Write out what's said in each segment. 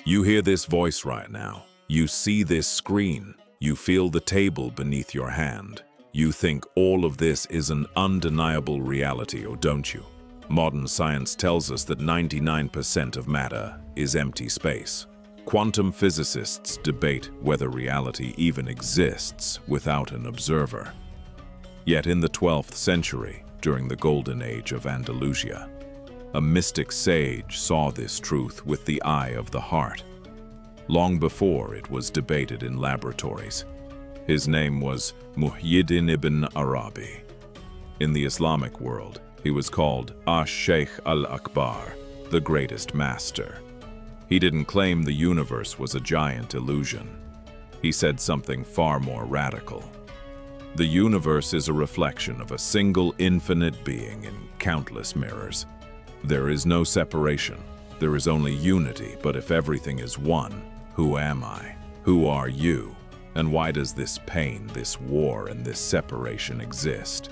You hear this voice right now. You see this screen. You feel the table beneath your hand. You think all of this is an undeniable reality, or don't you? Modern science tells us that 99% of matter is empty space. Quantum physicists debate whether reality even exists without an observer. Yet in the 12th century, during the Golden Age of Andalusia, a mystic sage saw this truth with the eye of the heart, long before it was debated in laboratories. His name was Muhyiddin Ibn Arabi. In the Islamic world, he was called Ash-Shaykh al-Akbar, the greatest master. He didn't claim the universe was a giant illusion. He said something far more radical. The universe is a reflection of a single infinite being in countless mirrors. There is no separation. There is only unity, but if everything is one, who am I? Who are you? And why does this pain, this war, and this separation exist?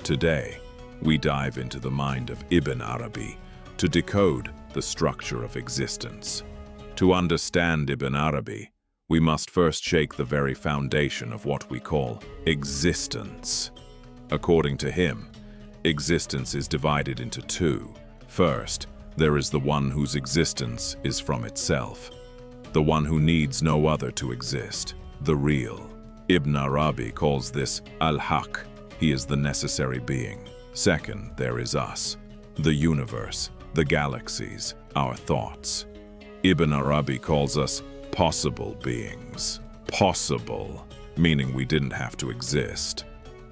Today, we dive into the mind of Ibn Arabi to decode the structure of existence. To understand Ibn Arabi, we must first shake the very foundation of what we call existence. According to him, existence is divided into two. First, there is the one whose existence is from itself, the one who needs no other to exist, the real. Ibn Arabi calls this al-Haq. He is the necessary being. Second, there is us, the universe, the galaxies, our thoughts. Ibn Arabi calls us possible beings. Possible, meaning we didn't have to exist.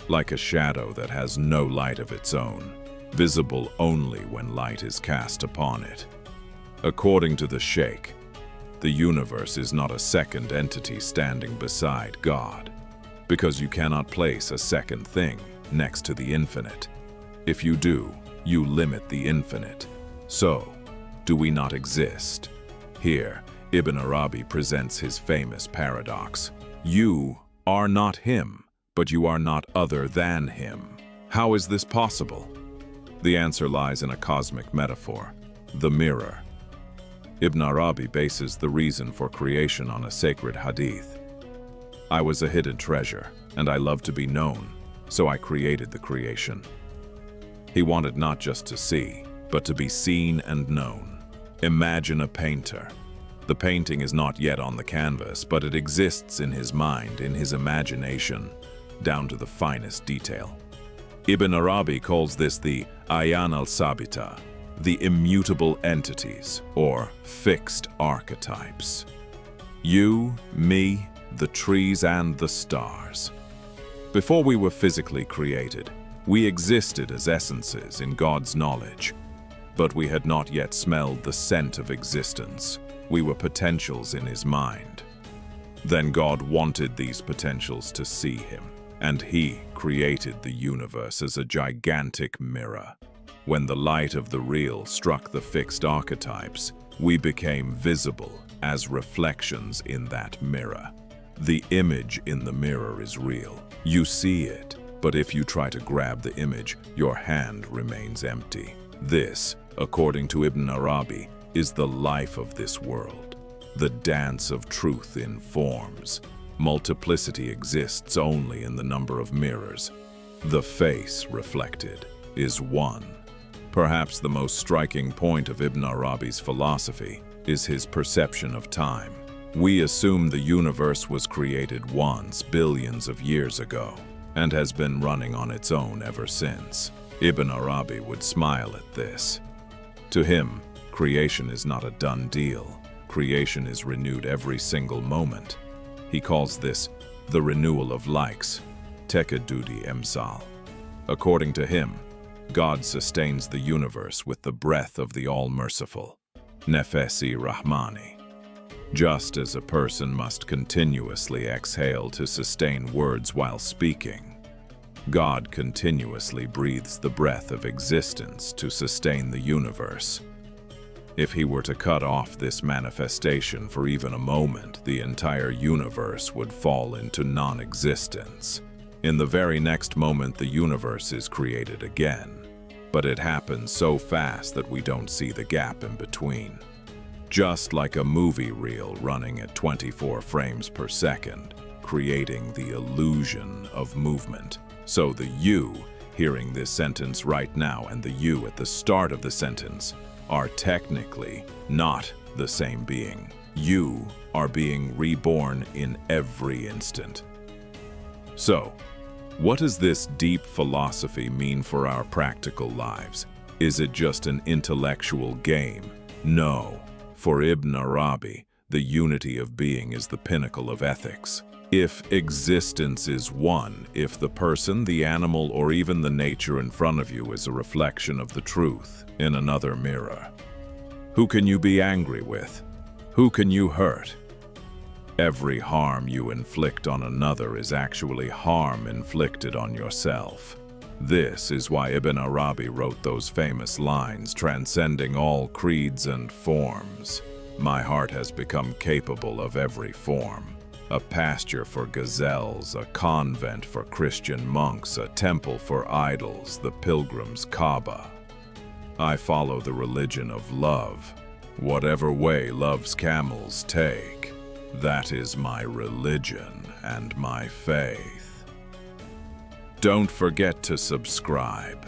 Like a shadow that has no light of its own, visible only when light is cast upon it. According to the Shaykh, the universe is not a second entity standing beside God, because you cannot place a second thing next to the infinite. If you do, you limit the infinite. So, do we not exist? Here, Ibn Arabi presents his famous paradox. You are not him, but you are not other than him. How is this possible? The answer lies in a cosmic metaphor, the mirror. Ibn Arabi bases the reason for creation on a sacred hadith. I was a hidden treasure, and I loved to be known, so I created the creation. He wanted not just to see, but to be seen and known. Imagine a painter. The painting is not yet on the canvas, but it exists in his mind, in his imagination, down to the finest detail. Ibn Arabi calls this the Ayan al-Sabita, the immutable entities, or fixed archetypes. You, me, the trees, and the stars. Before we were physically created, we existed as essences in God's knowledge, but we had not yet smelled the scent of existence. We were potentials in his mind. Then God wanted these potentials to see him, and he created the universe as a gigantic mirror. When the light of the real struck the fixed archetypes, we became visible as reflections in that mirror. The image in the mirror is real. You see it, but if you try to grab the image, your hand remains empty. This, according to Ibn Arabi, is the life of this world, the dance of truth in forms. Multiplicity exists only in the number of mirrors. The face reflected is one. Perhaps the most striking point of Ibn Arabi's philosophy is his perception of time. We assume the universe was created once, billions of years ago, and has been running on its own ever since. Ibn Arabi would smile at this. To him, creation is not a done deal. Creation is renewed every single moment. He calls this the renewal of likes, tekadudi emsal. According to him, God sustains the universe with the breath of the All-Merciful, Nefesi Rahmani. Just as a person must continuously exhale to sustain words while speaking, God continuously breathes the breath of existence to sustain the universe. If he were to cut off this manifestation for even a moment, the entire universe would fall into non-existence. In the very next moment, the universe is created again, but it happens so fast that we don't see the gap in between. just like a movie reel running at 24 frames per second, creating the illusion of movement. So the you hearing this sentence right now and the you at the start of the sentence are technically not the same being. You are being reborn in every instant. So, what does this deep philosophy mean for our practical lives? Is it just an intellectual game? No. For Ibn Arabi, the unity of being is the pinnacle of ethics. If existence is one, if the person, the animal, or even the nature in front of you is a reflection of the truth in another mirror, who can you be angry with? Who can you hurt? Every harm you inflict on another is actually harm inflicted on yourself. This is why Ibn Arabi wrote those famous lines, transcending all creeds and forms. My heart has become capable of every form. A pasture for gazelles, a convent for Christian monks, a temple for idols, the pilgrim's Kaaba. I follow the religion of love. Whatever way love's camels take, that is my religion and my faith. Don't forget to subscribe.